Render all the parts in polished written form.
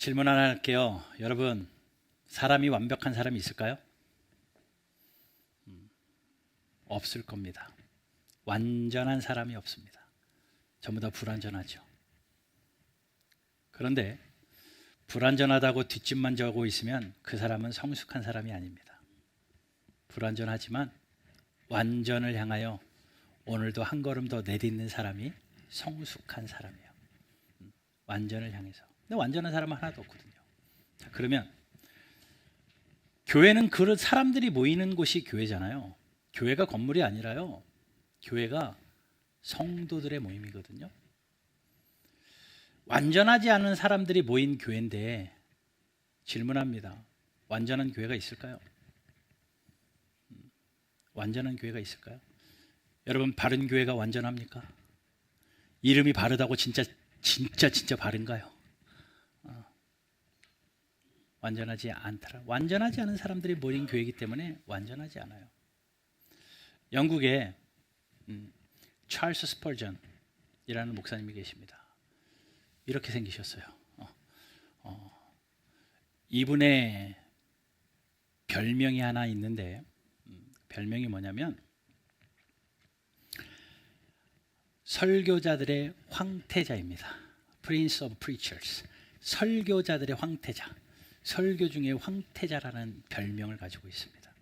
질문 하나 할게요. 여러분, 사람이 완벽한 사람이 있을까요? 없을 겁니다. 완전한 사람이 없습니다. 전부 다 불완전하죠. 그런데 불완전하다고 뒷짐만 져고 있으면 그 사람은 성숙한 사람이 아닙니다. 불완전하지만 완전을 향하여 오늘도 한 걸음 더 내딛는 사람이 성숙한 사람이에요. 완전을 향해서. 근데 완전한 사람은 하나도 없거든요. 자, 그러면 교회는 그런 사람들이 모이는 곳이 교회잖아요. 교회가 건물이 아니라요. 교회가 성도들의 모임이거든요. 완전하지 않은 사람들이 모인 교회인데 질문합니다. 완전한 교회가 있을까요? 완전한 교회가 있을까요? 여러분, 바른 교회가 완전합니까? 이름이 바르다고 진짜 바른가요? 완전하지 않더라. 완전하지 않은 사람들이 모인 교회이기 때문에 완전하지 않아요. 영국에 찰스 스펄전이라는 목사님이 계십니다. 이렇게 생기셨어요. 이분의 별명이 하나 있는데 별명이 뭐냐면 설교자들의 황태자입니다. Prince of Preachers. 설교자들의 황태자. 설교 중에 황태자라는 별명을 가지고 있습니다.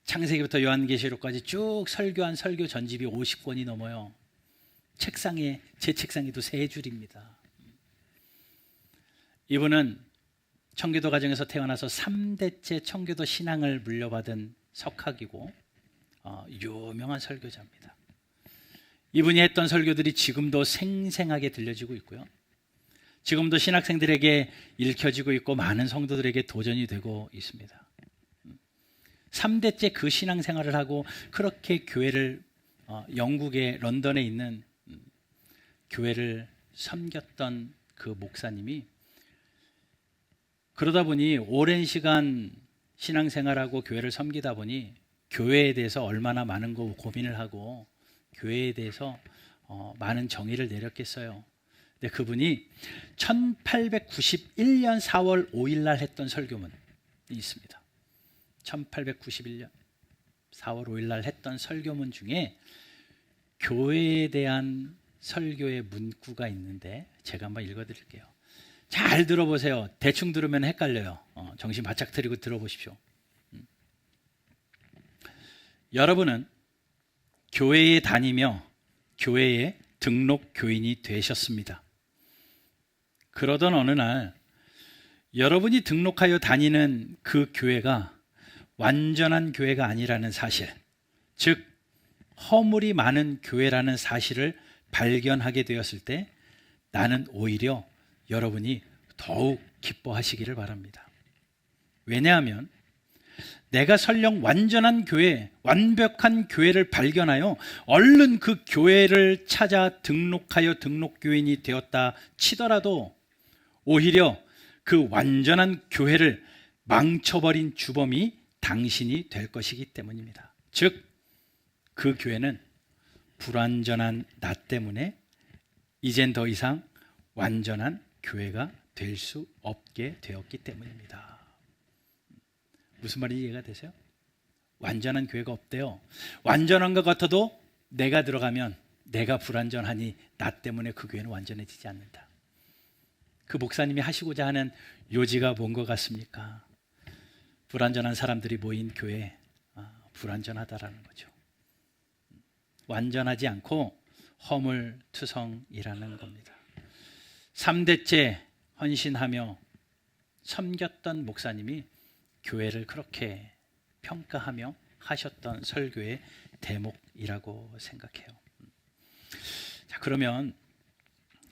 창세기부터 요한계시록까지 쭉 설교한 설교 전집이 50권이 넘어요. 제 책상에도 3줄입니다. 이분은 청교도 가정에서 태어나서 3대째 청교도 신앙을 물려받은 석학이고 유명한 설교자입니다. 이분이 했던 설교들이 지금도 생생하게 들려지고 있고요. 지금도 신학생들에게 읽혀지고 있고 많은 성도들에게 도전이 되고 있습니다. 3대째 그 신앙생활을 하고 그렇게 교회를 영국의 런던에 있는 교회를 섬겼던 그 목사님이 그러다 보니 오랜 시간 신앙생활하고 교회를 섬기다 보니 교회에 대해서 얼마나 많은 거 고민을 하고 교회에 대해서 많은 정의를 내렸겠어요. 근데 그분이 1891년 4월 5일 날 했던 설교문이 있습니다. 1891년 4월 5일 날 했던 설교문 중에 교회에 대한 설교의 문구가 있는데 제가 한번 읽어드릴게요. 잘 들어보세요. 대충 들으면 헷갈려요. 정신 바짝 차리고 들어보십시오. 여러분은 교회에 다니며 교회에 등록 교인이 되셨습니다. 그러던 어느 날 여러분이 등록하여 다니는 그 교회가 완전한 교회가 아니라는 사실, 즉 허물이 많은 교회라는 사실을 발견하게 되었을 때 나는 오히려 여러분이 더욱 기뻐하시기를 바랍니다. 왜냐하면 내가 설령 완전한 교회, 완벽한 교회를 발견하여 얼른 그 교회를 찾아 등록하여 등록교인이 되었다 치더라도 오히려 그 완전한 교회를 망쳐버린 주범이 당신이 될 것이기 때문입니다. 즉, 그 교회는 불완전한 나 때문에 이젠 더 이상 완전한 교회가 될 수 없게 되었기 때문입니다. 무슨 말인지 이해가 되세요? 완전한 교회가 없대요. 완전한 것 같아도 내가 들어가면 내가 불완전하니 나 때문에 그 교회는 완전해지지 않는다. 그 목사님이 하시고자 하는 요지가 뭔 것 같습니까? 불완전한 사람들이 모인 교회, 불완전하다라는 거죠. 완전하지 않고 허물투성이라는 겁니다. 3대째 헌신하며 섬겼던 목사님이 교회를 그렇게 평가하며 하셨던 설교의 대목이라고 생각해요. 자, 그러면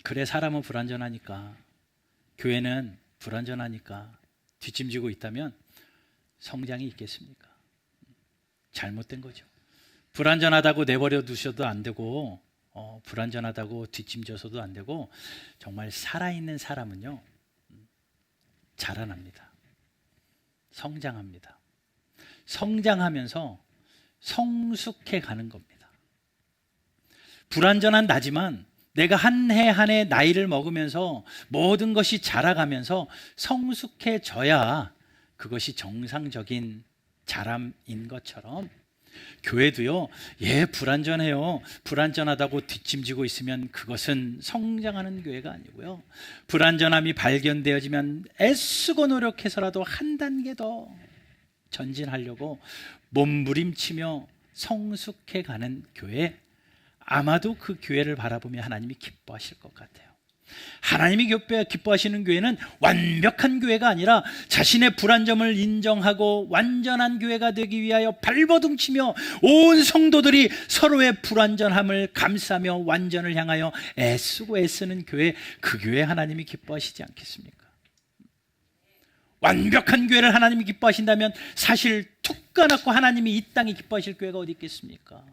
그래, 사람은 불완전하니까, 교회는 불완전하니까 뒷짐지고 있다면 성장이 있겠습니까? 잘못된 거죠. 불완전하다고 내버려 두셔도 안 되고 불완전하다고 뒷짐져서도 안 되고 정말 살아있는 사람은요 자라납니다. 성장합니다. 성장하면서 성숙해 가는 겁니다. 불완전한 나지만 내가 한 해 한 해 나이를 먹으면서 모든 것이 자라가면서 성숙해져야 그것이 정상적인 자람인 것처럼 교회도요, 불안전해요. 불안전하다고 뒷짐지고 있으면 그것은 성장하는 교회가 아니고요. 불안전함이 발견되어지면 애쓰고 노력해서라도 한 단계 더 전진하려고 몸부림치며 성숙해가는 교회, 아마도 그 교회를 바라보며 하나님이 기뻐하실 것 같아요. 하나님이 기뻐하시는 교회는 완벽한 교회가 아니라 자신의 불완전을 인정하고 완전한 교회가 되기 위하여 발버둥치며 온 성도들이 서로의 불완전함을 감싸며 완전을 향하여 애쓰고 애쓰는 교회, 그 교회 하나님이 기뻐하시지 않겠습니까? 완벽한 교회를 하나님이 기뻐하신다면 사실 툭 까놓고 하나님이 이 땅에 기뻐하실 교회가 어디 있겠습니까?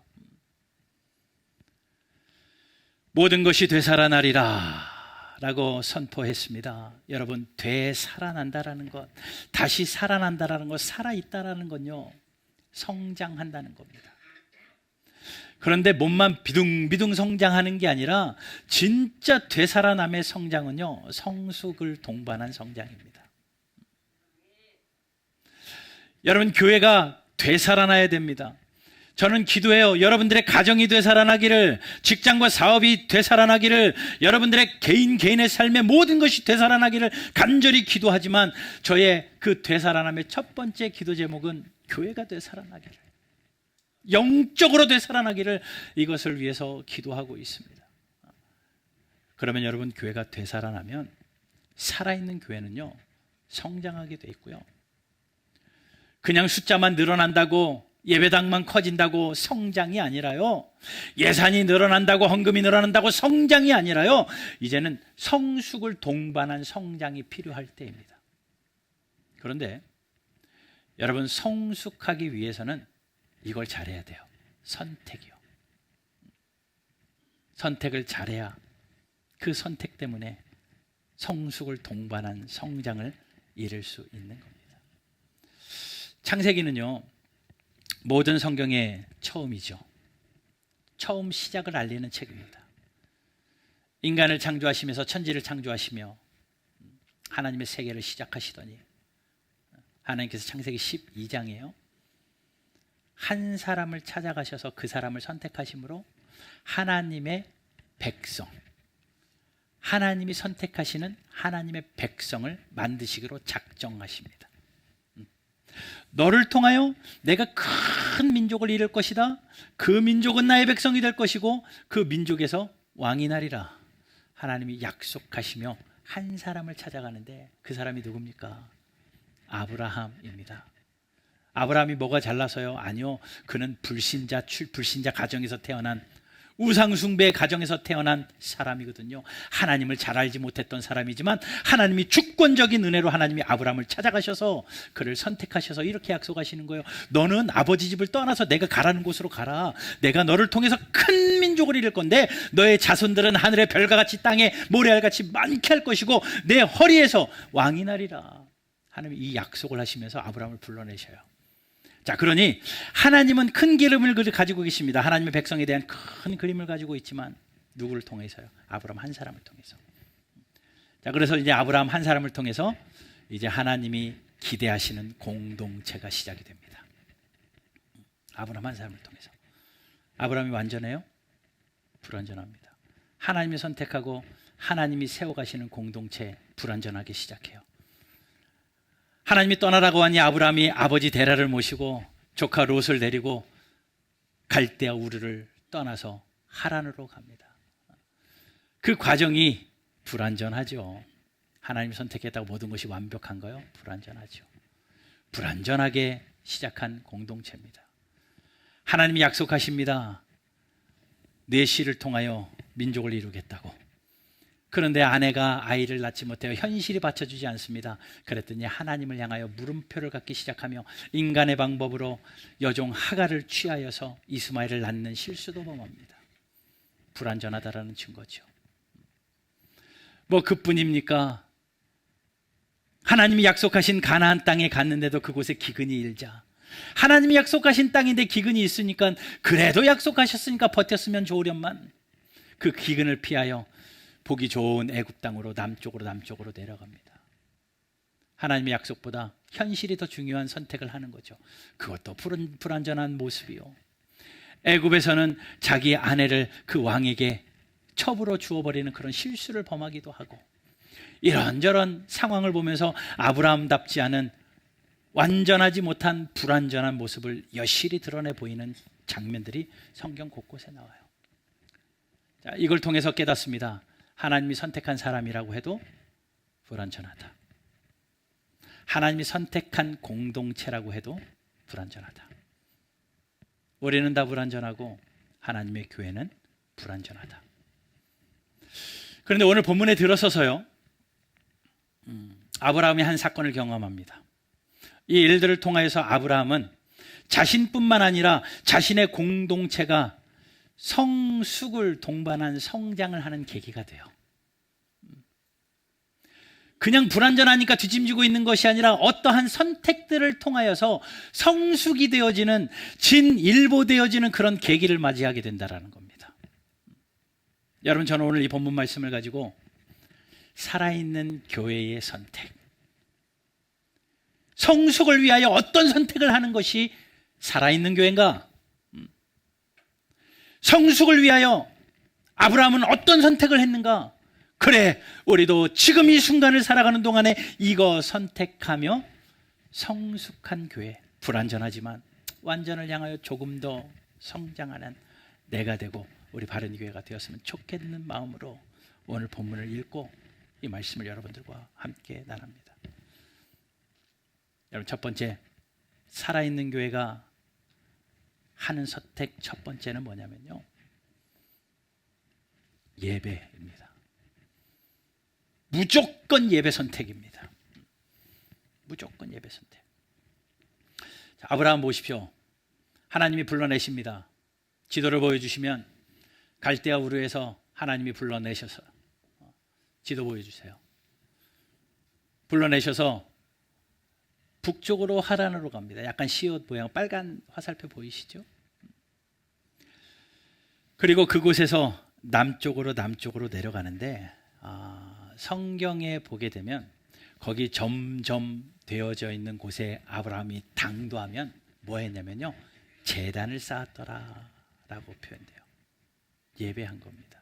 모든 것이 되살아나리라 라고 선포했습니다. 여러분, 되살아난다라는 것, 다시 살아난다라는 것, 살아있다라는 건요, 성장한다는 겁니다. 그런데 몸만 비둥비둥 성장하는 게 아니라 진짜 되살아남의 성장은요, 성숙을 동반한 성장입니다. 여러분, 교회가 되살아나야 됩니다. 저는 기도해요. 여러분들의 가정이 되살아나기를, 직장과 사업이 되살아나기를, 여러분들의 개인의 삶의 모든 것이 되살아나기를 간절히 기도하지만 저의 그 되살아남의 첫 번째 기도 제목은 교회가 되살아나기를, 영적으로 되살아나기를, 이것을 위해서 기도하고 있습니다. 그러면 여러분, 교회가 되살아나면 살아있는 교회는요, 성장하게 돼 있고요. 그냥 숫자만 늘어난다고, 예배당만 커진다고 성장이 아니라요, 예산이 늘어난다고, 헌금이 늘어난다고 성장이 아니라요, 이제는 성숙을 동반한 성장이 필요할 때입니다. 그런데 여러분, 성숙하기 위해서는 이걸 잘해야 돼요. 선택이요. 선택을 잘해야 그 선택 때문에 성숙을 동반한 성장을 이룰 수 있는 겁니다. 창세기는요, 모든 성경의 처음이죠. 처음 시작을 알리는 책입니다. 인간을 창조하시면서 천지를 창조하시며 하나님의 세계를 시작하시더니 하나님께서 창세기 12장이에요. 한 사람을 찾아가셔서 그 사람을 선택하심으로 하나님의 백성, 하나님이 선택하시는 하나님의 백성을 만드시기로 작정하십니다. 너를 통하여 내가 큰 민족을 이룰 것이다. 그 민족은 나의 백성이 될 것이고 그 민족에서 왕이 나리라. 하나님이 약속하시며 한 사람을 찾아가는데 그 사람이 누굽니까? 아브라함입니다. 아브라함이 뭐가 잘나서요? 아니요, 그는 불신자 가정에서 태어난, 우상숭배 가정에서 태어난 사람이거든요. 하나님을 잘 알지 못했던 사람이지만 하나님이 주권적인 은혜로 하나님이 아브라함을 찾아가셔서 그를 선택하셔서 이렇게 약속하시는 거예요. 너는 아버지 집을 떠나서 내가 가라는 곳으로 가라. 내가 너를 통해서 큰 민족을 이룰 건데 너의 자손들은 하늘의 별과 같이 땅에 모래알같이 많게 할 것이고 내 허리에서 왕이 나리라. 하나님이 이 약속을 하시면서 아브라함을 불러내셔요. 자, 그러니 하나님은 큰 그림을 가지고 계십니다. 하나님의 백성에 대한 큰 그림을 가지고 있지만 누구를 통해서요? 아브라함 한 사람을 통해서. 자, 그래서 이제 아브라함 한 사람을 통해서 이제 하나님이 기대하시는 공동체가 시작이 됩니다. 아브라함 한 사람을 통해서. 아브라함이 완전해요? 불완전합니다. 하나님이 선택하고 하나님이 세워가시는 공동체, 불완전하게 시작해요. 하나님이 떠나라고 하니 아브라함이 아버지 데라를 모시고 조카 롯을 데리고 갈대아 우르를 떠나서 하란으로 갑니다. 그 과정이 불완전하죠. 하나님이 선택했다고 모든 것이 완벽한가요? 불완전하죠. 불완전하게 시작한 공동체입니다. 하나님이 약속하십니다. 내 씨를 통하여 민족을 이루겠다고. 그런데 아내가 아이를 낳지 못해요. 현실이 받쳐주지 않습니다. 그랬더니 하나님을 향하여 물음표를 갖기 시작하며 인간의 방법으로 여종 하갈을 취하여서 이스마엘을 낳는 실수도 범합니다. 불완전하다라는 증거죠. 뭐 그뿐입니까? 하나님이 약속하신 가나안 땅에 갔는데도 그곳에 기근이 일자. 하나님이 약속하신 땅인데 기근이 있으니까 그래도 약속하셨으니까 버텼으면 좋으련만. 그 기근을 피하여 보기 좋은 애굽 땅으로 남쪽으로 내려갑니다. 하나님의 약속보다 현실이 더 중요한 선택을 하는 거죠. 그것도 불완전한 모습이요. 애굽에서는 자기 아내를 그 왕에게 첩으로 주어버리는 그런 실수를 범하기도 하고, 이런저런 상황을 보면서 아브라함답지 않은 완전하지 못한 불완전한 모습을 여실히 드러내 보이는 장면들이 성경 곳곳에 나와요. 자, 이걸 통해서 깨닫습니다. 하나님이 선택한 사람이라고 해도 불완전하다. 하나님이 선택한 공동체라고 해도 불완전하다. 우리는 다 불완전하고 하나님의 교회는 불완전하다. 그런데 오늘 본문에 들어서서요, 아브라함이 한 사건을 경험합니다. 이 일들을 통하여서 아브라함은 자신뿐만 아니라 자신의 공동체가 성숙을 동반한 성장을 하는 계기가 돼요. 그냥 불완전하니까 뒤짐지고 있는 것이 아니라 어떠한 선택들을 통하여서 성숙이 되어지는, 진일보되어지는 그런 계기를 맞이하게 된다는 겁니다. 여러분, 저는 오늘 이 본문 말씀을 가지고 살아있는 교회의 선택, 성숙을 위하여 어떤 선택을 하는 것이 살아있는 교회인가? 성숙을 위하여 아브라함은 어떤 선택을 했는가? 그래, 우리도 지금 이 순간을 살아가는 동안에 이거 선택하며 성숙한 교회, 불완전하지만 완전을 향하여 조금 더 성장하는 내가 되고 우리 바른 교회가 되었으면 좋겠는 마음으로 오늘 본문을 읽고 이 말씀을 여러분들과 함께 나눕니다. 여러분, 첫 번째, 살아있는 교회가 하는 선택 첫 번째는 뭐냐면요, 예배입니다. 무조건 예배 선택입니다. 무조건 예배 선택. 자, 아브라함 보십시오. 하나님이 불러내십니다. 지도를 보여주시면 갈대아 우르에서 하나님이 불러내셔서, 지도 보여주세요. 불러내셔서 북쪽으로 하란으로 갑니다. 약간 시옷 모양 빨간 화살표 보이시죠? 그리고 그곳에서 남쪽으로 내려가는데, 성경에 보게 되면 거기 점점 되어져 있는 곳에 아브라함이 당도하면 뭐 했냐면요, 제단을 쌓았더라 라고 표현돼요. 예배한 겁니다.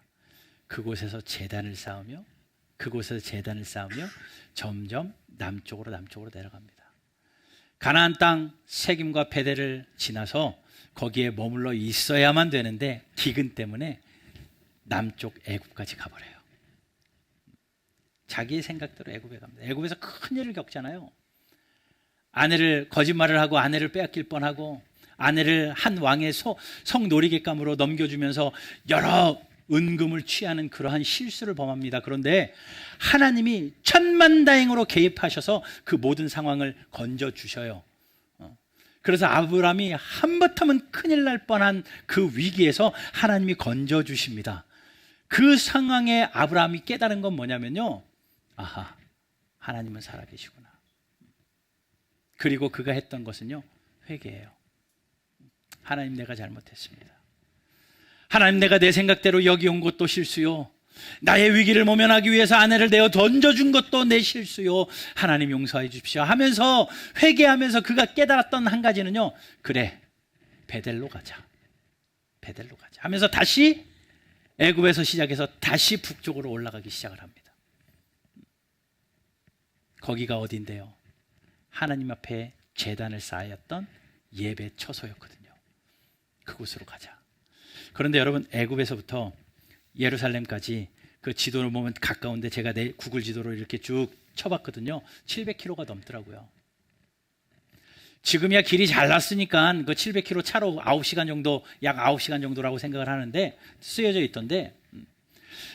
그곳에서 제단을 쌓으며 점점 남쪽으로 내려갑니다. 가나안 땅 세김과 베델을 지나서 거기에 머물러 있어야만 되는데 기근 때문에 남쪽 애굽까지 가버려요. 자기의 생각대로 애굽에 갑니다. 애굽에서 큰 일을 겪잖아요. 거짓말을 하고 아내를 빼앗길 뻔하고, 아내를 한 왕의 성놀이객감으로 넘겨주면서 여러 은금을 취하는 그러한 실수를 범합니다. 그런데 하나님이 천만다행으로 개입하셔서 그 모든 상황을 건져주셔요. 그래서 아브라함이 한바탕은 큰일 날 뻔한 그 위기에서 하나님이 건져주십니다. 그 상황에 아브라함이 깨달은 건 뭐냐면요, 아하, 하나님은 살아계시구나. 그리고 그가 했던 것은요, 회개예요. 하나님, 내가 잘못했습니다. 하나님, 내가 내 생각대로 여기 온 것도 실수요, 나의 위기를 모면하기 위해서 아내를 내어 던져준 것도 내 실수요, 하나님 용서해 주십시오 하면서 회개하면서 그가 깨달았던 한 가지는요, 그래, 베델로 가자 하면서 다시 애굽에서 시작해서 다시 북쪽으로 올라가기 시작을 합니다. 거기가 어딘데요? 하나님 앞에 제단을 쌓았던 예배 처소였거든요. 그곳으로 가자. 그런데 여러분, 애굽에서부터 예루살렘까지 그 지도를 보면 가까운데, 제가 내 구글 지도로 이렇게 쭉 쳐봤거든요. 700km가 넘더라고요. 지금이야 길이 잘 났으니까 그 700km 차로 9시간 정도, 약 9시간 정도라고 생각을 하는데, 쓰여져 있던데,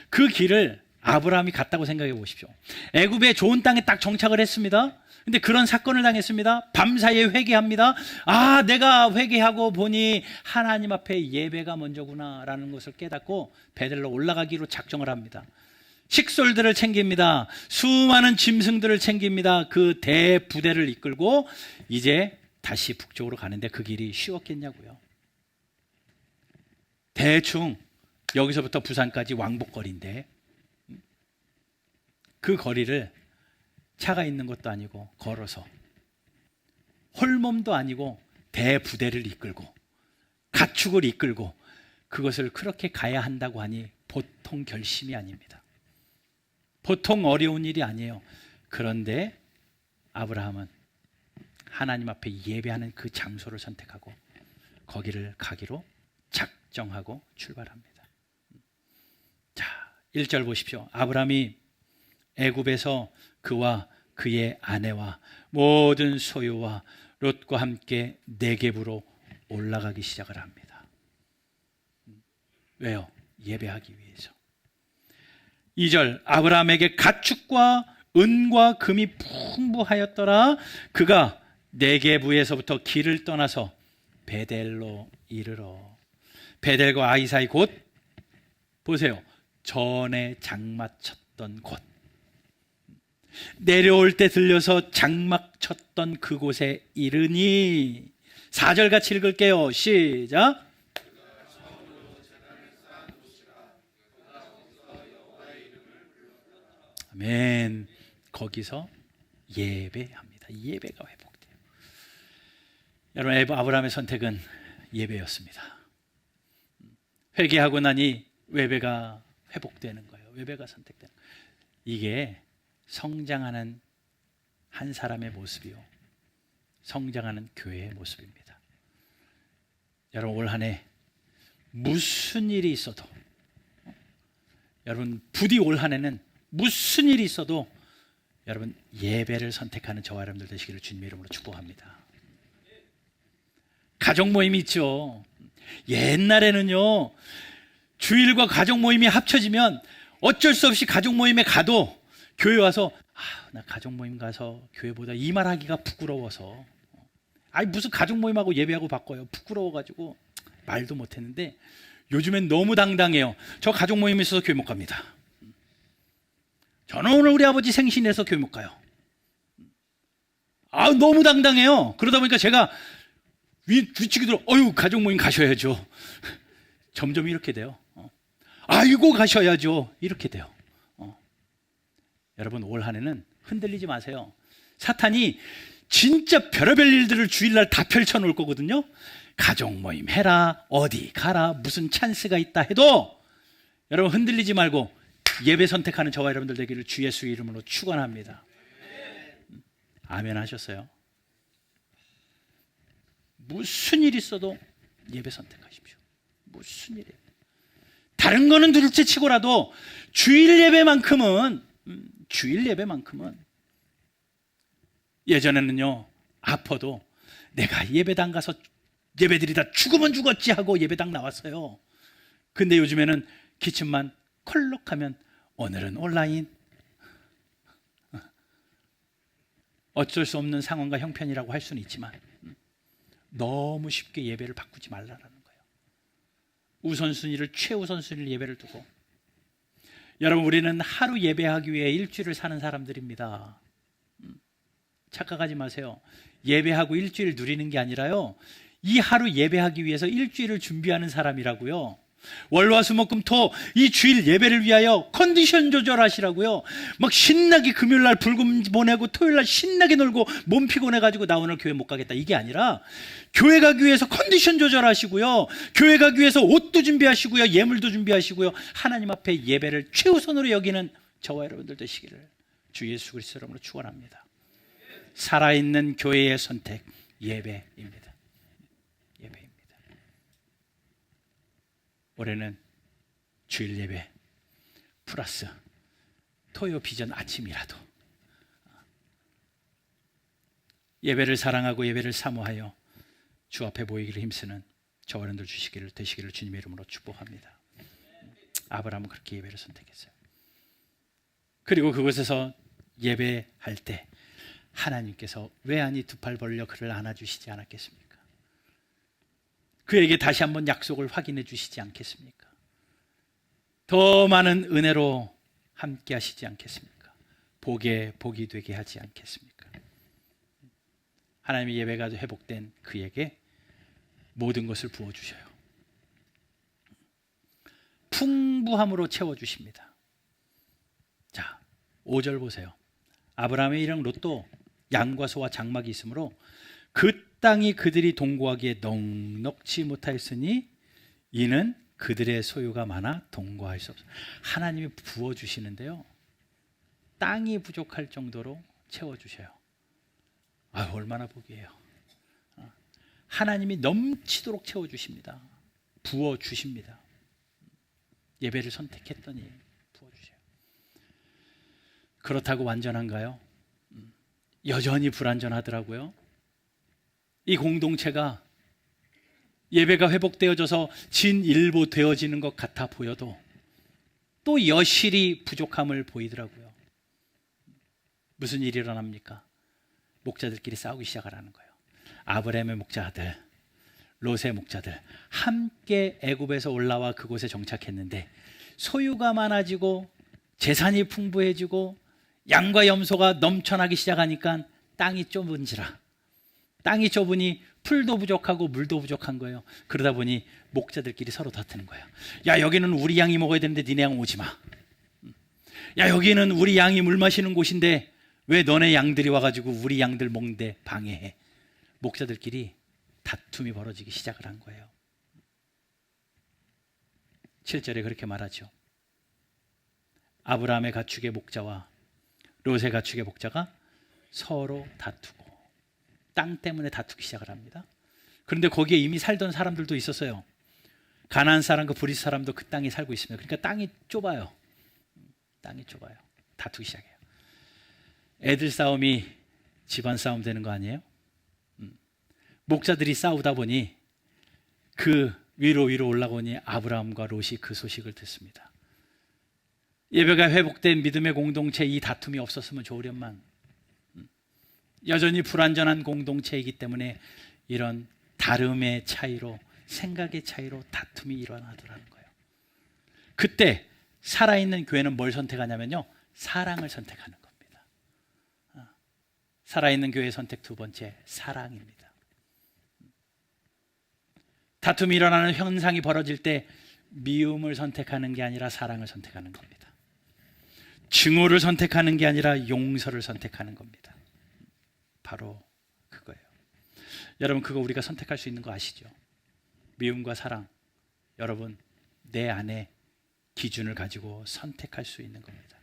그 길을 아브라함이 갔다고 생각해 보십시오. 애굽의 좋은 땅에 딱 정착을 했습니다. 근데 그런 사건을 당했습니다. 밤사이에 회개합니다. 아, 내가 회개하고 보니 하나님 앞에 예배가 먼저구나 라는 것을 깨닫고 베델로 올라가기로 작정을 합니다. 식솔들을 챙깁니다. 수많은 짐승들을 챙깁니다. 그 대부대를 이끌고 이제 다시 북쪽으로 가는데 그 길이 쉬웠겠냐고요. 대충 여기서부터 부산까지 왕복거리인데 그 거리를 차가 있는 것도 아니고 걸어서 홀몸도 아니고 대부대를 이끌고 가축을 이끌고 그것을 그렇게 가야 한다고 하니 보통 결심이 아닙니다. 보통 어려운 일이 아니에요. 그런데 아브라함은 하나님 앞에 예배하는 그 장소를 선택하고 거기를 가기로 작정하고 출발합니다. 자, 1절 보십시오. 아브라함이 애굽에서 그와 그의 아내와 모든 소유와 롯과 함께 네겝으로 올라가기 시작을 합니다. 왜요? 예배하기 위해서. 2절 아브라함에게 가축과 은과 금이 풍부하였더라. 그가 네겝에서부터 길을 떠나서 베델로 이르러 베델과 아이 사이 곧 보세요. 전에 장막 쳤던 곳. 내려올 때 들려서 장막 쳤던 그곳에 이르니 4절 같이 읽을게요. 시작. 아멘. 거기서 예배합니다. 예배가 회복돼요. 여러분, 아브라함의 선택은 예배였습니다. 회개하고 나니 예배가 회복되는 거예요. 예배가 선택되는 거예요. 이게 성장하는 한 사람의 모습이요, 성장하는 교회의 모습입니다. 여러분, 올 한 해 무슨 일이 있어도, 여러분 부디 올 한 해는 무슨 일이 있어도 여러분 예배를 선택하는 저와 여러분들 되시기를 주님의 이름으로 축복합니다. 가족 모임이 있죠. 옛날에는요, 주일과 가족 모임이 합쳐지면 어쩔 수 없이 가족 모임에 가도 교회 와서 나 가족 모임 가서 교회보다 이 말하기가 부끄러워서, 아니 무슨 가족 모임하고 예배하고 바꿔요. 부끄러워가지고 말도 못했는데 요즘엔 너무 당당해요. 저 가족 모임에 있어서 교회 못 갑니다. 저는 오늘 우리 아버지 생신에서 교회 못 가요. 너무 당당해요. 그러다 보니까 제가 위치기 들어, 가족 모임 가셔야죠. 점점 이렇게 돼요. 아이고 가셔야죠. 이렇게 돼요. 여러분, 올 한 해는 흔들리지 마세요. 사탄이 진짜 별의별 일들을 주일날 다 펼쳐놓을 거거든요. 가족 모임 해라, 어디 가라, 무슨 찬스가 있다 해도 여러분 흔들리지 말고 예배 선택하는 저와 여러분들 되기를 주 예수의 이름으로 축원합니다. 아멘 하셨어요? 무슨 일 있어도 예배 선택하십시오. 무슨 일이에요? 다른 거는 둘째 치고라도 주일 예배만큼은 예전에는요, 아파도 내가 예배당 가서 예배드리다 죽으면 죽었지 하고 예배당 나왔어요. 근데 요즘에는 기침만 컬럭하면 오늘은 온라인, 어쩔 수 없는 상황과 형편이라고 할 수는 있지만 너무 쉽게 예배를 바꾸지 말라라는 거예요. 우선순위를, 최우선순위를 예배를 두고. 여러분, 우리는 하루 예배하기 위해 일주일을 사는 사람들입니다. 착각하지 마세요. 예배하고 일주일 누리는 게 아니라요, 이 하루 예배하기 위해서 일주일을 준비하는 사람이라고요. 월화수목금토 이 주일 예배를 위하여 컨디션 조절하시라고요. 막 신나게 금요일날 불금 보내고 토요일날 신나게 놀고 몸 피곤해가지고 나 오늘 교회 못 가겠다, 이게 아니라 교회 가기 위해서 컨디션 조절하시고요, 교회 가기 위해서 옷도 준비하시고요, 예물도 준비하시고요, 하나님 앞에 예배를 최우선으로 여기는 저와 여러분들 되시기를 주 예수 그리스도 이름으로 축원합니다. 살아있는 교회의 선택, 예배입니다. 예배입니다. 올해는 주일 예배 플러스 토요 비전 아침이라도 예배를 사랑하고 예배를 사모하여 주 앞에 모이기를 힘쓰는 저와 여러분들 되시기를 주님의 이름으로 축복합니다. 아브라함은 그렇게 예배를 선택했어요. 그리고 그곳에서 예배할 때 하나님께서 외아니 두 팔 벌려 그를 안아주시지 않았겠습니까? 그에게 다시 한번 약속을 확인해 주시지 않겠습니까? 더 많은 은혜로 함께 하시지 않겠습니까? 복이 되게 하지 않겠습니까? 하나님의 예배가 회복된 그에게 모든 것을 부어주셔요. 풍부함으로 채워주십니다. 자, 5절 보세요. 아브라함의 일행 롯도 양과 소와 장막이 있으므로 그 땅이 그들이 동거하기에 넉넉지 못하였으니 이는 그들의 소유가 많아 동거할 수 없어. 하나님이 부어주시는데요, 땅이 부족할 정도로 채워주셔요. 아, 얼마나 복이에요. 하나님이 넘치도록 채워주십니다. 부어주십니다. 예배를 선택했더니 부어주세요. 그렇다고 완전한가요? 여전히 불완전하더라고요. 이 공동체가 예배가 회복되어져서 진일보 되어지는 것 같아 보여도 또 여실히 부족함을 보이더라고요. 무슨 일이 일어납니까? 목자들끼리 싸우기 시작하라는 거예요. 아브라함의 목자들, 롯의 목자들 함께 애굽에서 올라와 그곳에 정착했는데 소유가 많아지고 재산이 풍부해지고 양과 염소가 넘쳐나기 시작하니까 땅이 좁은지라, 땅이 좁으니 풀도 부족하고 물도 부족한 거예요. 그러다 보니 목자들끼리 서로 다투는 거예요. 야, 여기는 우리 양이 먹어야 되는데 니네 양 오지 마. 야, 여기는 우리 양이 물 마시는 곳인데 왜 너네 양들이 와가지고 우리 양들 먹는데 방해해. 목자들끼리 다툼이 벌어지기 시작을 한 거예요. 7절에 그렇게 말하죠. 아브라함의 가축의 목자와 롯의 가축의 목자가 서로 다투고 땅 때문에 다투기 시작을 합니다. 그런데 거기에 이미 살던 사람들도 있었어요. 가나안 사람, 그 브리스 사람도 그 땅에 살고 있습니다. 그러니까 땅이 좁아요. 땅이 좁아요. 다투기 시작해요. 애들 싸움이 집안 싸움 되는 거 아니에요? 목자들이 싸우다 보니 그 위로 올라오니 아브라함과 롯이 그 소식을 듣습니다. 예배가 회복된 믿음의 공동체, 이 다툼이 없었으면 좋으련만 여전히 불완전한 공동체이기 때문에 이런 다름의 차이로, 생각의 차이로 다툼이 일어나더라는 거예요. 그때 살아있는 교회는 뭘 선택하냐면요, 사랑을 선택하는 겁니다. 살아있는 교회의 선택 두 번째, 사랑입니다. 다툼이 일어나는 현상이 벌어질 때 미움을 선택하는 게 아니라 사랑을 선택하는 겁니다. 증오를 선택하는 게 아니라 용서를 선택하는 겁니다. 바로 그거예요. 여러분, 그거 우리가 선택할 수 있는 거 아시죠? 미움과 사랑, 여러분 내 안에 기준을 가지고 선택할 수 있는 겁니다.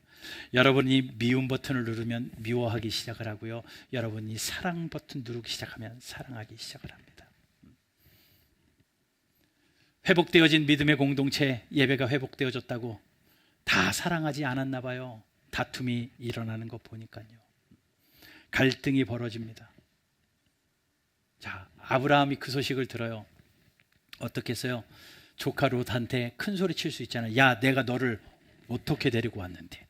여러분이 미움 버튼을 누르면 미워하기 시작을 하고요, 여러분이 사랑 버튼 누르기 시작하면 사랑하기 시작을 합니다. 회복되어진 믿음의 공동체, 예배가 회복되어졌다고 다 사랑하지 않았나 봐요. 다툼이 일어나는 거 보니까요. 갈등이 벌어집니다. 자, 아브라함이 그 소식을 들어요. 어떻게 했어요? 조카 롯한테 큰 소리 칠 수 있잖아요. 야, 내가 너를 어떻게 데리고 왔는데,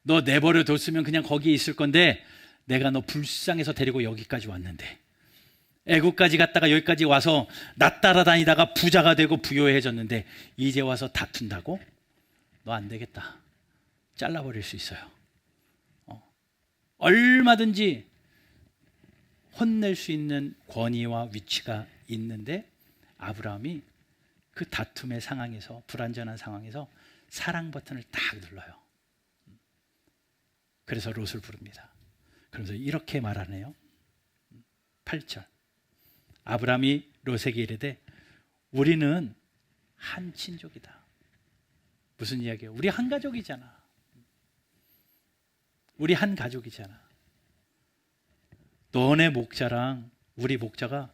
너 내버려 뒀으면 그냥 거기에 있을 건데 내가 너 불쌍해서 데리고 여기까지 왔는데, 애국까지 갔다가 여기까지 와서 나 따라다니다가 부자가 되고 부유해졌는데 이제 와서 다툰다고? 너 안 되겠다. 잘라버릴 수 있어요. 얼마든지 혼낼 수 있는 권위와 위치가 있는데 아브라함이 그 다툼의 상황에서, 불완전한 상황에서 사랑 버튼을 딱 눌러요. 그래서 롯을 부릅니다. 그래서 이렇게 말하네요. 8절. 아브라함이 롯에게 이르되 우리는 한 친족이다. 무슨 이야기예요? 우리 한 가족이잖아. 우리 한 가족이잖아. 너네 목자랑 우리 목자가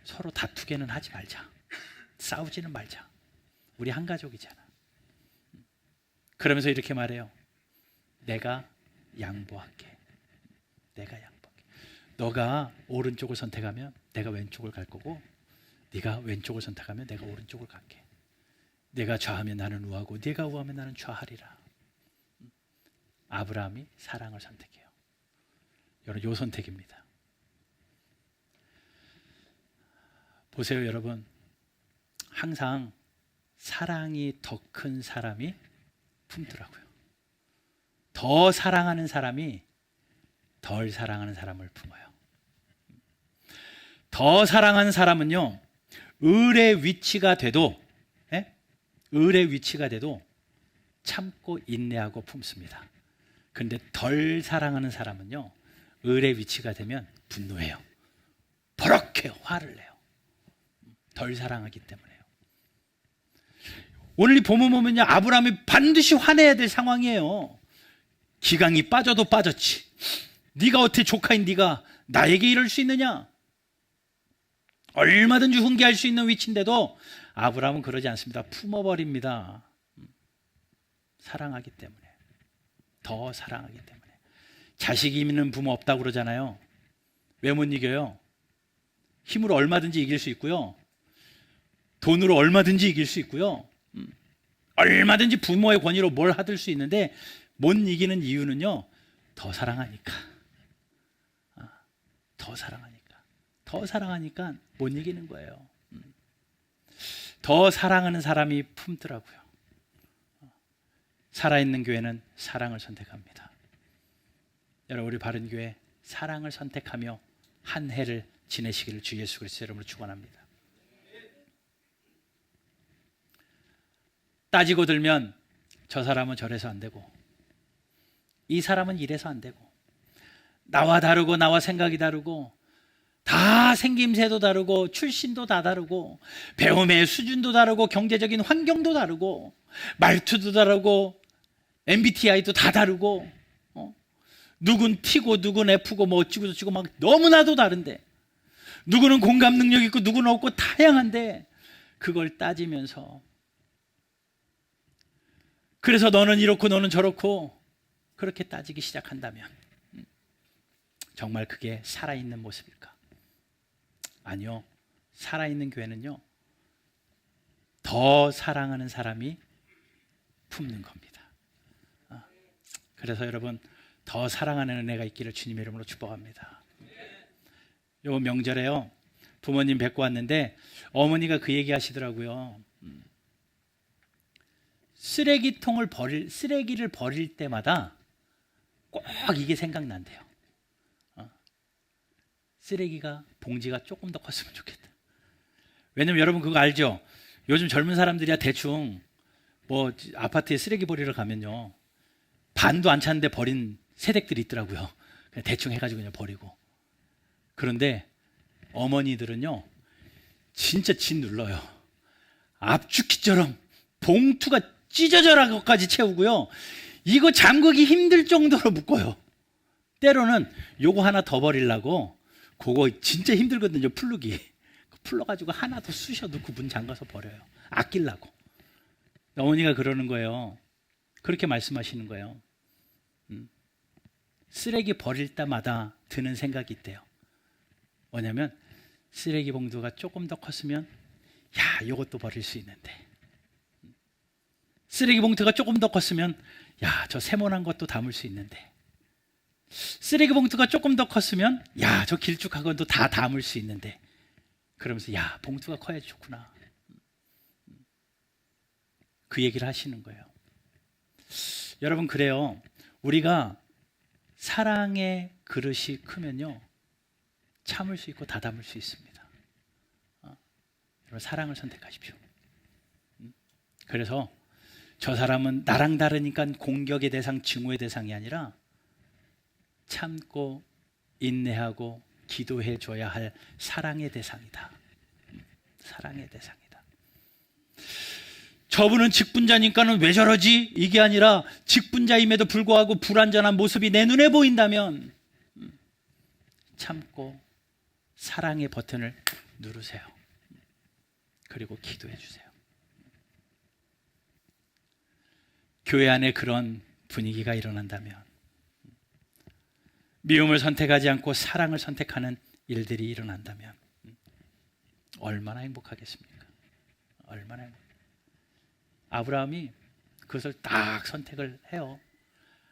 서로 다투게는 하지 말자. 싸우지는 말자. 우리 한 가족이잖아. 그러면서 이렇게 말해요. 내가 양보할게. 내가 양보할게. 너가 오른쪽을 선택하면 내가 왼쪽을 갈 거고, 네가 왼쪽을 선택하면 내가 오른쪽을 갈게. 네가 좌하면 나는 우하고 네가 우하면 나는 좌하리라. 아브라함이 사랑을 선택해요. 여러분, 요 선택입니다. 보세요, 여러분. 항상 사랑이 더 큰 사람이 품더라고요. 더 사랑하는 사람이 덜 사랑하는 사람을 품어요. 더 사랑하는 사람은요, 을의 위치가 돼도 을의 위치가 돼도 참고 인내하고 품습니다. 그런데 덜 사랑하는 사람은요, 을의 위치가 되면 분노해요. 버럭해요. 화를 내요. 덜 사랑하기 때문에요. 오늘 이 본문 보면요, 아브라함이 반드시 화내야 될 상황이에요. 기강이 빠져도 빠졌지. 네가 어떻게 조카인 네가 나에게 이럴 수 있느냐? 얼마든지 훈계할 수 있는 위치인데도 아브라함은 그러지 않습니다. 품어버립니다. 사랑하기 때문에. 더 사랑하기 때문에. 자식이 있는 부모 없다고 그러잖아요. 왜 못 이겨요? 힘으로 얼마든지 이길 수 있고요. 돈으로 얼마든지 이길 수 있고요. 얼마든지 부모의 권위로 뭘 하들 수 있는데 못 이기는 이유는요, 더 사랑하니까. 더 사랑하니까. 더 사랑하니까 못 이기는 거예요. 더 사랑하는 사람이 품더라고요. 살아있는 교회는 사랑을 선택합니다. 여러분, 우리 바른교회 사랑을 선택하며 한 해를 지내시기를 주 예수 그리스도 이름으로 축원합니다. 따지고 들면 저 사람은 저래서 안 되고 이 사람은 이래서 안 되고 나와 다르고 나와 생각이 다르고 다 생김새도 다르고 출신도 다 다르고 배움의 수준도 다르고 경제적인 환경도 다르고 말투도 다르고 MBTI도 다 다르고 누군 T고 누군 F고 뭐 어찌고 저찌고 막 너무나도 다른데 누구는 공감 능력 있고 누구는 없고 다양한데 그걸 따지면서 그래서 너는 이렇고 너는 저렇고 그렇게 따지기 시작한다면 정말 그게 살아있는 모습일까? 아니요. 살아있는 교회는요, 더 사랑하는 사람이 품는 겁니다. 그래서 여러분, 더 사랑하는 은혜가 있기를 주님의 이름으로 축복합니다. 요 명절에요, 부모님 뵙고 왔는데 어머니가 그 얘기 하시더라고요. 쓰레기를 버릴 때마다 꼭 이게 생각난대요. 쓰레기가 봉지가 조금 더 컸으면 좋겠다. 왜냐면 여러분 그거 알죠? 요즘 젊은 사람들이야 대충 뭐 아파트에 쓰레기 버리러 가면요, 반도 안 찼는데 버린 세댁들이 있더라고요. 그냥 대충 해가지고 그냥 버리고. 그런데 어머니들은요, 진짜 진 눌러요. 압축기처럼 봉투가 찢어져라고까지 채우고요, 이거 잠그기 힘들 정도로 묶어요. 때로는 요거 하나 더 버리려고 그거 진짜 힘들거든요. 풀르기. 풀러가지고 하나 더 쑤셔 넣고 문 잠가서 버려요. 아끼려고. 어머니가 그러는 거예요. 그렇게 말씀하시는 거예요. 쓰레기 버릴 때마다 드는 생각이 있대요. 뭐냐면 쓰레기 봉투가 조금 더 컸으면 야, 이것도 버릴 수 있는데, 쓰레기 봉투가 조금 더 컸으면 야, 저 세모난 것도 담을 수 있는데, 쓰레기 봉투가 조금 더 컸으면 야, 저 길쭉한 것도 다 담을 수 있는데, 그러면서 야, 봉투가 커야지 좋구나. 그 얘기를 하시는 거예요. 여러분, 그래요. 우리가 사랑의 그릇이 크면요, 참을 수 있고 다 담을 수 있습니다. 여러분, 사랑을 선택하십시오. 그래서 저 사람은 나랑 다르니까 공격의 대상, 증오의 대상이 아니라 참고 인내하고 기도해 줘야 할 사랑의 대상이다. 사랑의 대상이다. 저분은 직분자니까는 왜 저러지? 이게 아니라 직분자임에도 불구하고 불완전한 모습이 내 눈에 보인다면 참고 사랑의 버튼을 누르세요. 그리고 기도해 주세요. 교회 안에 그런 분위기가 일어난다면, 미움을 선택하지 않고 사랑을 선택하는 일들이 일어난다면 얼마나 행복하겠습니까? 얼마나 행복합니까? 아브라함이 그것을 딱 선택을 해요.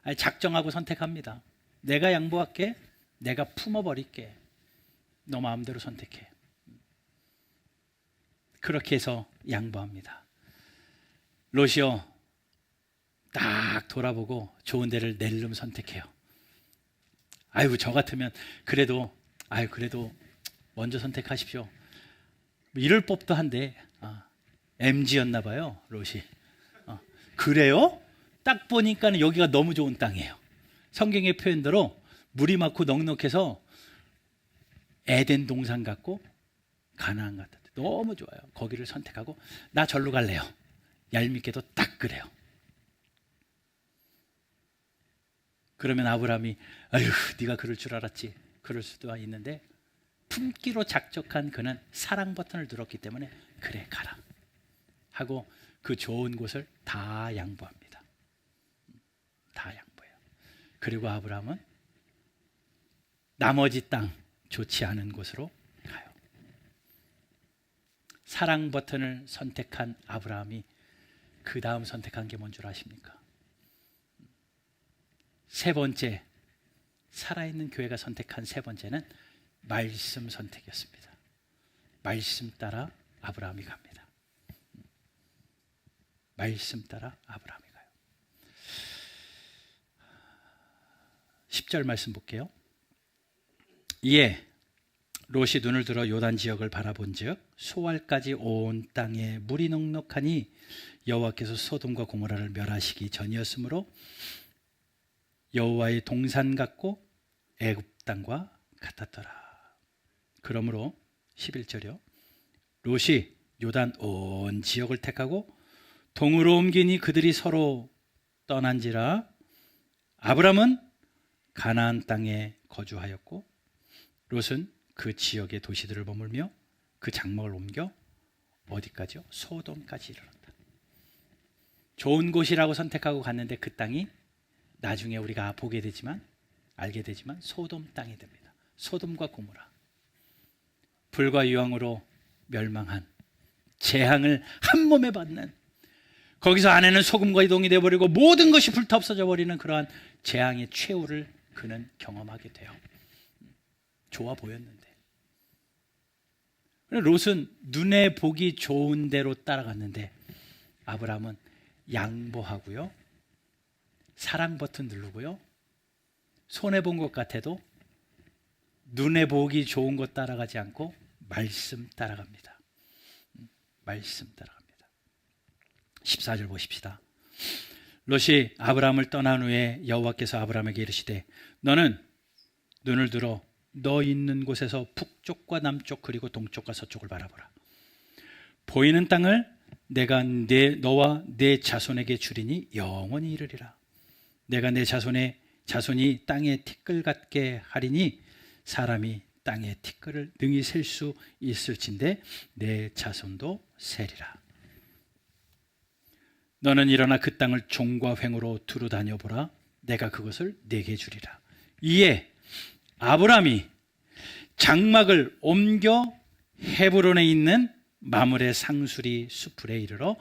아니, 작정하고 선택합니다. 내가 양보할게. 내가 품어버릴게. 너 마음대로 선택해. 그렇게 해서 양보합니다. 롯이요, 딱 돌아보고 좋은 데를 낼름 선택해요. 아이고, 저 같으면 그래도 먼저 선택하십시오. 뭐 이럴 법도 한데 MG였나 봐요, 롯이. 그래요? 딱 보니까 여기가 너무 좋은 땅이에요. 성경의 표현대로 물이 많고 넉넉해서 에덴 동산 같고 가나안 같아. 너무 좋아요. 거기를 선택하고 나 절로 갈래요. 얄밉게도 딱 그래요. 그러면 아브라함이 아휴 네가 그럴 줄 알았지. 그럴 수도 있는데 품기로 작정한 그는 사랑 버튼을 눌렀기 때문에 그래 가라 하고 그 좋은 곳을 다 양보합니다. 다 양보해요. 그리고 아브라함은 나머지 땅 좋지 않은 곳으로 가요. 사랑 버튼을 선택한 아브라함이 그 다음 선택한 게 뭔 줄 아십니까? 세 번째, 살아있는 교회가 선택한 세 번째는 말씀 선택이었습니다. 말씀 따라 아브라함이 갑니다. 말씀 따라 아브라함이 가요. 10절 말씀 볼게요. 이에 롯이 눈을 들어 요단 지역을 바라본즉 소알까지 온 땅에 물이 넉넉하니 여호와께서 소돔과 고모라를 멸하시기 전이었으므로 여호와의 동산 같고 애굽 땅과 같았더라. 그러므로 11절이요. 롯이 요단 온 지역을 택하고 동으로 옮기니 그들이 서로 떠난지라. 아브람은 가나안 땅에 거주하였고 롯은 그 지역의 도시들을 머물며 그 장막을 옮겨 어디까지요? 소돔까지 이르렀다. 좋은 곳이라고 선택하고 갔는데 그 땅이 나중에 우리가 보게 되지만 알게 되지만 소돔 땅이 됩니다. 소돔과 고모라. 불과 유황으로 멸망한 재앙을 한 몸에 받는, 거기서 안에는 소금과 이동이 되어버리고 모든 것이 불타 없어져 버리는 그러한 재앙의 최후를 그는 경험하게 돼요. 좋아 보였는데 롯은 눈에 보기 좋은 대로 따라갔는데 아브라함은 양보하고요, 사랑 버튼 누르고요, 손해본 것 같아도 눈에 보기 좋은 것 따라가지 않고 말씀 따라갑니다. 말씀 따라갑니다. 14절 보십시다. 롯이 아브라함을 떠난 후에 여호와께서 아브라함에게 이르시되 너는 눈을 들어 너 있는 곳에서 북쪽과 남쪽 그리고 동쪽과 서쪽을 바라보라. 보이는 땅을 내가 너와 내 자손에게 주리니 영원히 이르리라. 내가 내 자손이 땅에 티끌 같게 하리니 사람이 땅에 티끌을 능히 셀 수 있을진데 내 자손도 세리라. 너는 일어나 그 땅을 종과 횡으로 두루 다녀보라. 내가 그것을 내게 주리라. 이에 아브라함이 장막을 옮겨 헤브론에 있는 마므레 상수리 수풀에 이르러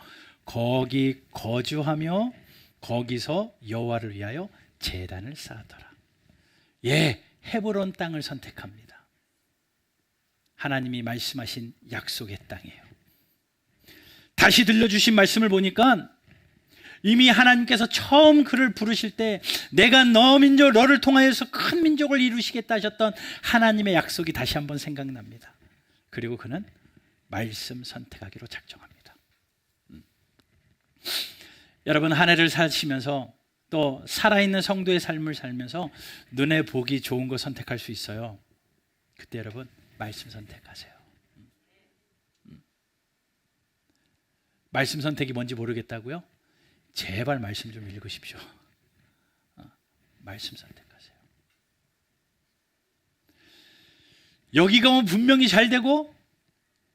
거기 거주하며 거기서 여호와를 위하여 제단을 쌓더라. 예, 헤브론 땅을 선택합니다. 하나님이 말씀하신 약속의 땅이에요. 다시 들려주신 말씀을 보니까 이미 하나님께서 처음 그를 부르실 때 내가 너 민족 너를 통하여서 큰 민족을 이루시겠다 하셨던 하나님의 약속이 다시 한번 생각납니다. 그리고 그는 말씀 선택하기로 작정합니다. 여러분, 한 해를 사시면서 또 살아있는 성도의 삶을 살면서 눈에 보기 좋은 거 선택할 수 있어요. 그때 여러분 말씀 선택하세요. 말씀 선택이 뭔지 모르겠다고요? 제발 말씀 좀 읽으십시오. 말씀 선택하세요. 여기 가면 분명히 잘 되고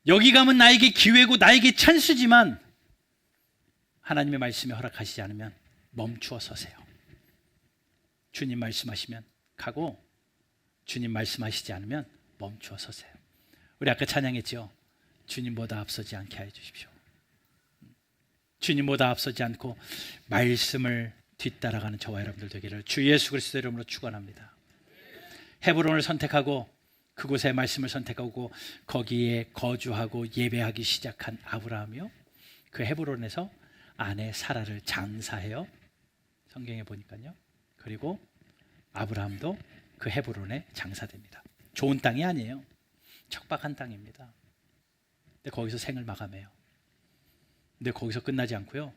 여기 가면 나에게 기회고 나에게 찬스지만 하나님의 말씀에 허락하시지 않으면 멈추어 서세요. 주님 말씀하시면 가고 주님 말씀하시지 않으면 멈추어 서세요. 우리 아까 찬양했죠. 주님보다 앞서지 않게 하여 주십시오. 주님보다 앞서지 않고 말씀을 뒤따라가는 저와 여러분들 되기를 주 예수 그리스도 이름으로 축원합니다. 헤브론을 선택하고 그곳의 말씀을 선택하고 거기에 거주하고 예배하기 시작한 아브라함이요, 그 헤브론에서 아내 사라를 장사해요. 성경에 보니까요. 그리고 아브라함도 그 헤브론에 장사됩니다. 좋은 땅이 아니에요. 척박한 땅입니다. 근데 거기서 생을 마감해요. 근데 거기서 끝나지 않고요.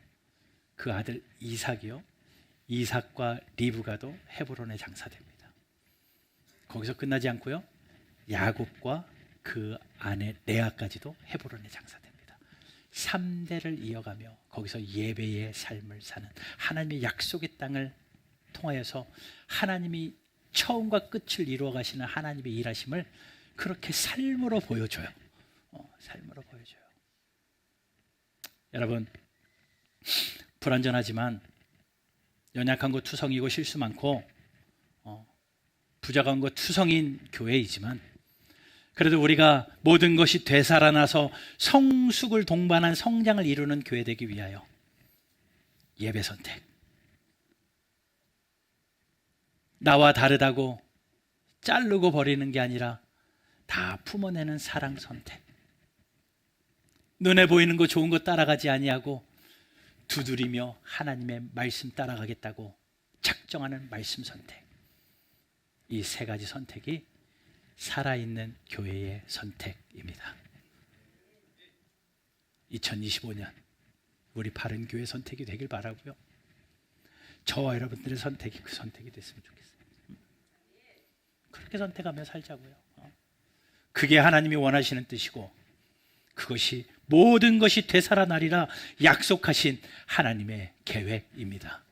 그 아들 이삭이요. 이삭과 리브가도 헤브론에 장사됩니다. 거기서 끝나지 않고요. 야곱과 그 아내 레아까지도 헤브론에 장사됩니다. 3대를 이어가며 거기서 예배의 삶을 사는 하나님의 약속의 땅을 통하여서 하나님이 처음과 끝을 이루어 가시는 하나님의 일하심을 그렇게 삶으로 보여줘요. 삶으로 보여줘요. 여러분, 불완전하지만 연약한 거 투성이고 실수 많고 부족한 거 투성인 교회이지만 그래도 우리가 모든 것이 되살아나서 성숙을 동반한 성장을 이루는 교회 되기 위하여 예배 선택, 나와 다르다고 자르고 버리는 게 아니라 다 품어내는 사랑 선택, 눈에 보이는 거 좋은 거 따라가지 아니하고 두드리며 하나님의 말씀 따라가겠다고 작정하는 말씀 선택, 이 세 가지 선택이 살아있는 교회의 선택입니다. 2025년 우리 바른 교회 선택이 되길 바라고요. 저와 여러분들의 선택이 그 선택이 됐으면 좋겠어요. 그렇게 선택하며 살자고요. 그게 하나님이 원하시는 뜻이고 그것이 모든 것이 되살아나리라 약속하신 하나님의 계획입니다.